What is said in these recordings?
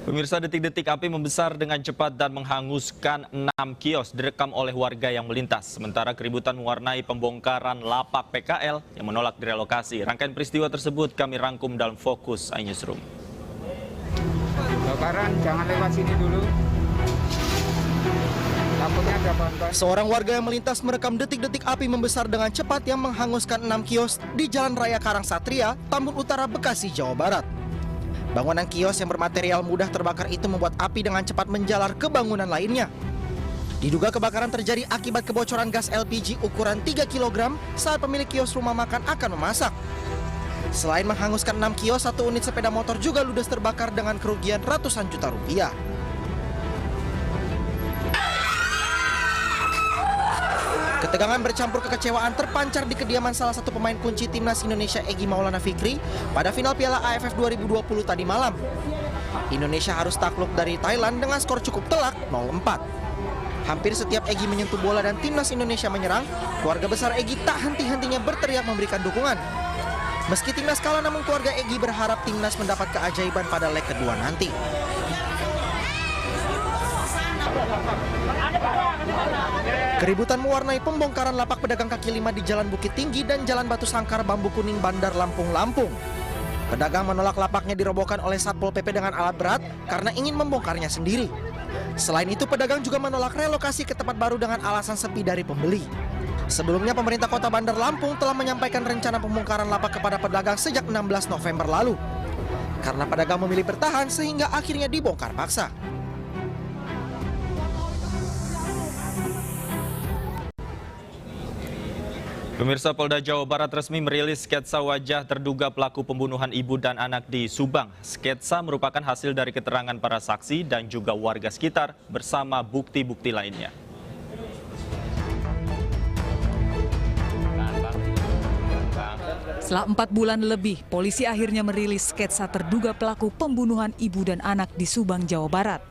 Pemirsa, detik-detik api membesar dengan cepat dan menghanguskan 6 kios direkam oleh warga yang melintas. Sementara keributan mewarnai pembongkaran lapak PKL yang menolak direlokasi. Rangkaian peristiwa tersebut kami rangkum dalam Fokus iNewsroom. Bakaran, jangan lewat sini dulu. Takutnya ada bantuan. Seorang warga yang melintas merekam detik-detik api membesar dengan cepat yang menghanguskan 6 kios di Jalan Raya Karangsatria, Tambun Utara, Bekasi, Jawa Barat. Bangunan kios yang bermaterial mudah terbakar itu membuat api dengan cepat menjalar ke bangunan lainnya. Diduga kebakaran terjadi akibat kebocoran gas LPG ukuran 3 kg saat pemilik kios rumah makan akan memasak. Selain menghanguskan 6 kios, 1 unit sepeda motor juga ludes terbakar dengan kerugian ratusan juta rupiah. Ketegangan bercampur kekecewaan terpancar di kediaman salah satu pemain kunci timnas Indonesia, Egy Maulana Fikri, pada final Piala AFF 2020 tadi malam. Indonesia harus takluk dari Thailand dengan skor cukup telak 0-4. Hampir setiap Egy menyentuh bola dan timnas Indonesia menyerang, keluarga besar Egy tak henti-hentinya berteriak memberikan dukungan. Meski timnas kalah, namun keluarga Egy berharap timnas mendapat keajaiban pada leg kedua nanti. Keributan mewarnai pembongkaran lapak pedagang kaki lima di Jalan Bukit Tinggi dan Jalan Batu Sangkar Bambu Kuning, Bandar Lampung, Lampung. Pedagang menolak lapaknya dirobohkan oleh Satpol PP dengan alat berat karena ingin membongkarnya sendiri. Selain itu, pedagang juga menolak relokasi ke tempat baru dengan alasan sepi dari pembeli. Sebelumnya, pemerintah Kota Bandar Lampung telah menyampaikan rencana pembongkaran lapak kepada pedagang sejak 16 November lalu. Karena pedagang memilih bertahan sehingga akhirnya dibongkar paksa. Pemirsa, Polda Jawa Barat resmi merilis sketsa wajah terduga pelaku pembunuhan ibu dan anak di Subang. Sketsa merupakan hasil dari keterangan para saksi dan juga warga sekitar bersama bukti-bukti lainnya. Setelah 4 bulan lebih, polisi akhirnya merilis sketsa terduga pelaku pembunuhan ibu dan anak di Subang, Jawa Barat.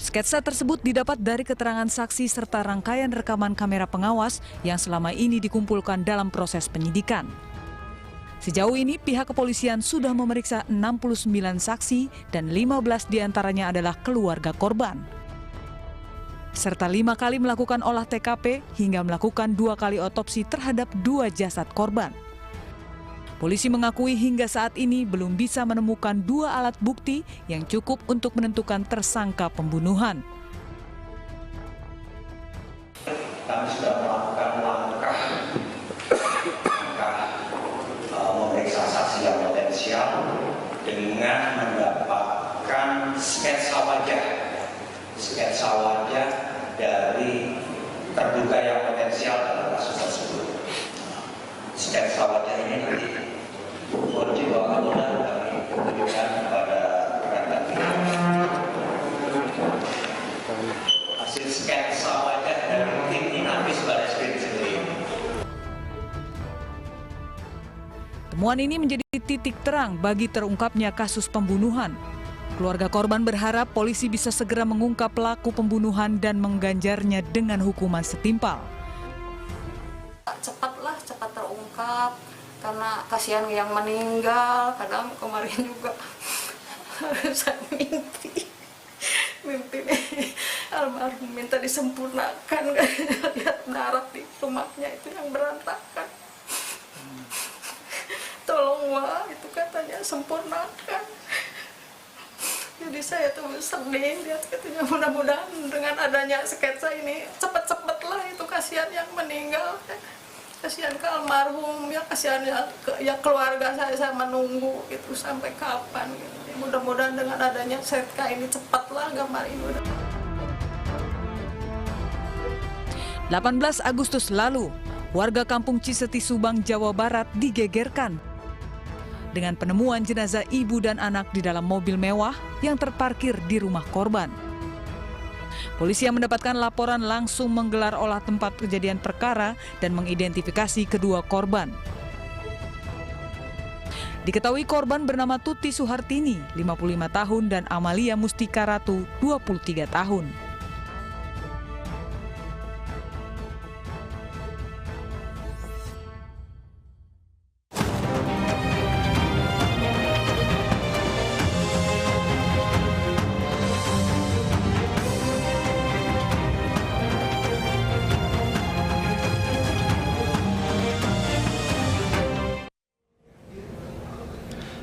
Sketsa tersebut didapat dari keterangan saksi serta rangkaian rekaman kamera pengawas yang selama ini dikumpulkan dalam proses penyidikan. Sejauh ini pihak kepolisian sudah memeriksa 69 saksi dan 15 diantaranya adalah keluarga korban. Serta 5 kali melakukan olah TKP hingga melakukan 2 kali otopsi terhadap 2 jasad korban. Polisi mengakui hingga saat ini belum bisa menemukan 2 alat bukti yang cukup untuk menentukan tersangka pembunuhan. Kami sudah melakukan langkah memeriksa saksi yang potensial dengan mendapatkan sketsa wajah dari terduga yang potensial dalam kasus tersebut. Sketsa wajah ini nanti polisi bakal kami tunjukkan kepada rekan hasil sketsa wajah dari tim Inafis Barreskrim sendiri. Temuan ini menjadi titik terang bagi terungkapnya kasus pembunuhan. Keluarga korban berharap polisi bisa segera mengungkap pelaku pembunuhan dan mengganjarnya dengan hukuman setimpal. Cepat terungkap, karena kasihan yang meninggal. Kadang kemarin juga saya mimpi almarhum minta disempurnakan, lihat darah di rumahnya itu yang berantakan. Tolong wah, itu katanya sempurnakan. Jadi saya tuh sedih lihat katanya, mudah-mudahan dengan adanya sketsa ini cepet-cepet lah itu kasihan yang meninggal. Kasihan ke almarhum, ya kasihan ya keluarga saya menunggu itu sampai kapan gitu. Mudah-mudahan dengan adanya setka ini cepatlah gambar ini. 18 Agustus lalu, warga kampung Ciseti, Subang, Jawa Barat digegerkan dengan penemuan jenazah ibu dan anak di dalam mobil mewah yang terparkir di rumah korban. Polisi yang mendapatkan laporan langsung menggelar olah tempat kejadian perkara dan mengidentifikasi kedua korban. Diketahui korban bernama Tuti Suhartini, 55 tahun, dan Amalia Mustika Ratu, 23 tahun.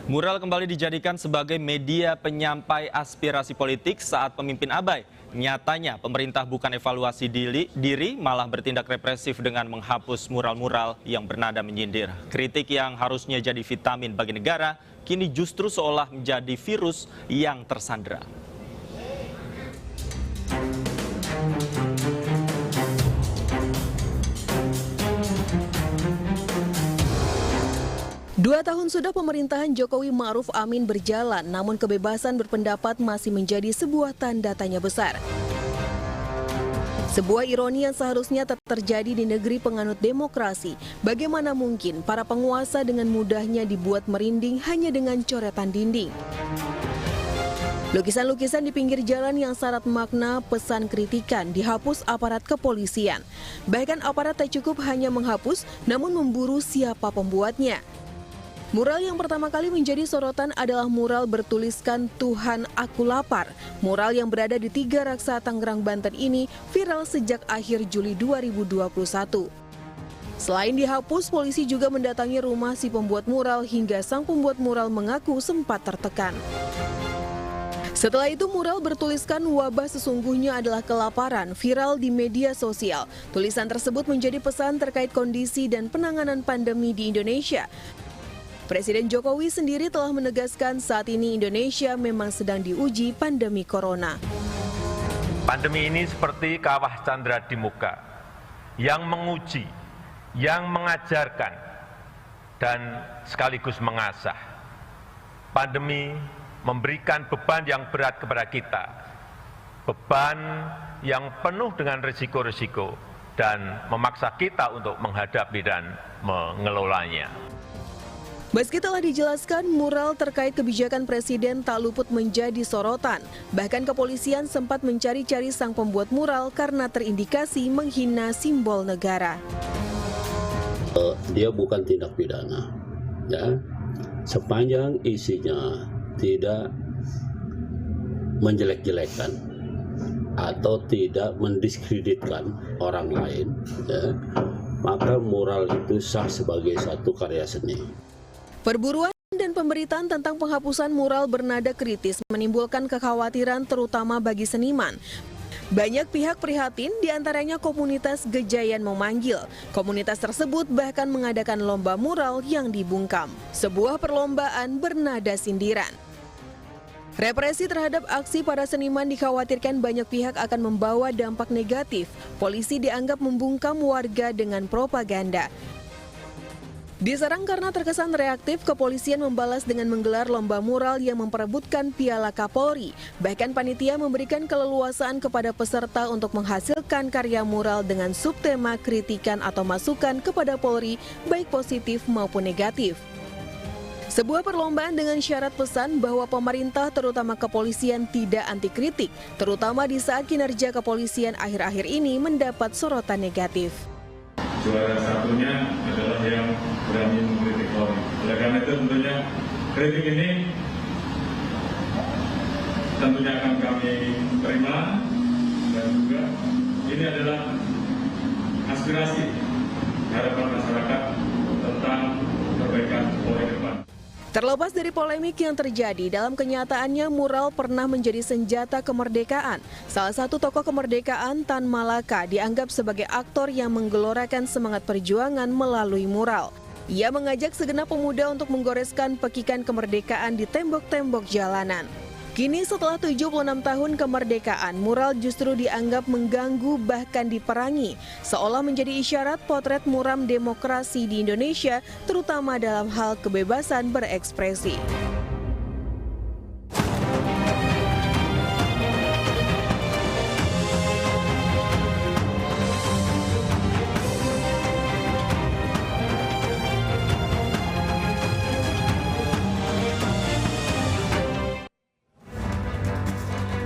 Mural kembali dijadikan sebagai media penyampai aspirasi politik saat pemimpin abai. Nyatanya pemerintah bukan evaluasi diri, malah bertindak represif dengan menghapus mural-mural yang bernada menyindir. Kritik yang harusnya jadi vitamin bagi negara, kini justru seolah menjadi virus yang tersandera. Dua tahun sudah pemerintahan Jokowi Ma'ruf Amin berjalan, namun kebebasan berpendapat masih menjadi sebuah tanda tanya besar. Sebuah ironi yang seharusnya tak terjadi di negeri penganut demokrasi. Bagaimana mungkin para penguasa dengan mudahnya dibuat merinding hanya dengan coretan dinding? Lukisan-lukisan di pinggir jalan yang syarat makna, pesan kritikan dihapus aparat kepolisian. Bahkan aparat tak cukup hanya menghapus, namun memburu siapa pembuatnya. Mural yang pertama kali menjadi sorotan adalah mural bertuliskan Tuhan Aku Lapar. Mural yang berada di Tiga Raksa, Tangerang, Banten ini viral sejak akhir Juli 2021. Selain dihapus, polisi juga mendatangi rumah si pembuat mural hingga sang pembuat mural mengaku sempat tertekan. Setelah itu mural bertuliskan wabah sesungguhnya adalah kelaparan viral di media sosial. Tulisan tersebut menjadi pesan terkait kondisi dan penanganan pandemi di Indonesia. Presiden Jokowi sendiri telah menegaskan saat ini Indonesia memang sedang diuji pandemi corona. Pandemi ini seperti kawah candra di muka, yang menguji, yang mengajarkan, dan sekaligus mengasah. Pandemi memberikan beban yang berat kepada kita, beban yang penuh dengan risiko-risiko, dan memaksa kita untuk menghadapi dan mengelolanya. Meski telah dijelaskan, mural terkait kebijakan Presiden tak luput menjadi sorotan. Bahkan kepolisian sempat mencari-cari sang pembuat mural karena terindikasi menghina simbol negara. Dia bukan tindak pidana, ya. Sepanjang isinya tidak menjelek-jelekan atau tidak mendiskreditkan orang lain, ya, maka mural itu sah sebagai satu karya seni. Perburuan dan pemberitaan tentang penghapusan mural bernada kritis menimbulkan kekhawatiran terutama bagi seniman. Banyak pihak prihatin, diantaranya komunitas Gejayan memanggil. Komunitas tersebut bahkan mengadakan lomba mural yang dibungkam. Sebuah perlombaan bernada sindiran. Represi terhadap aksi para seniman dikhawatirkan banyak pihak akan membawa dampak negatif. Polisi dianggap membungkam warga dengan propaganda. Diserang karena terkesan reaktif, kepolisian membalas dengan menggelar lomba mural yang memperebutkan Piala Kapolri. Bahkan panitia memberikan keleluasaan kepada peserta untuk menghasilkan karya mural dengan subtema kritikan atau masukan kepada Polri, baik positif maupun negatif. Sebuah perlombaan dengan syarat pesan bahwa pemerintah terutama kepolisian tidak anti kritik, terutama di saat kinerja kepolisian akhir-akhir ini mendapat sorotan negatif. Juara satunya adalah yang berani mengkritik Polri. Oleh karena itu tentunya kritik ini tentunya akan kami terima, dan juga ini adalah aspirasi harapan masyarakat tentang perbaikan Polri ke depan. Terlepas dari polemik yang terjadi, dalam kenyataannya mural pernah menjadi senjata kemerdekaan. Salah satu tokoh kemerdekaan, Tan Malaka, dianggap sebagai aktor yang menggelorakan semangat perjuangan melalui mural. Ia mengajak segenap pemuda untuk menggoreskan pekikan kemerdekaan di tembok-tembok jalanan. Kini setelah 76 tahun kemerdekaan, mural justru dianggap mengganggu bahkan diperangi, seolah menjadi isyarat potret muram demokrasi di Indonesia, terutama dalam hal kebebasan berekspresi.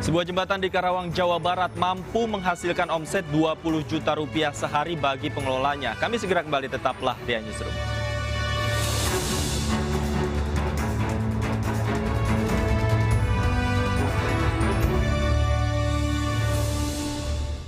Sebuah jembatan di Karawang, Jawa Barat mampu menghasilkan omset 20 juta rupiah sehari bagi pengelolanya. Kami segera kembali, tetaplah di Newsroom.